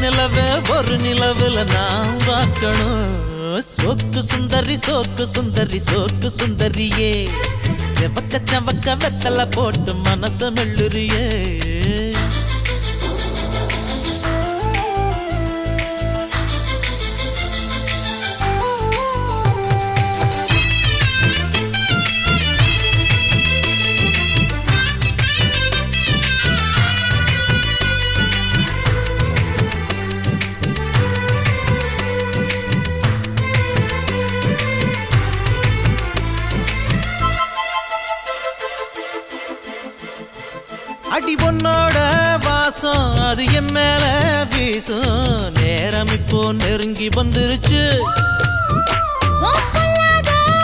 நிலவே ஒரு நிலவுல நான் பார்க்கணும் சோக்கு சுந்தரி சோக்கு சுந்தரி சோக்கு சுந்தரியே செவக்க செவக்க வெத்தல போட்டு மனச மெல்லுறியே அடி பொண்ணோட வாசம் அது என் மேல வீசும் நேரம் இப்போ நெருங்கி வந்துருச்சு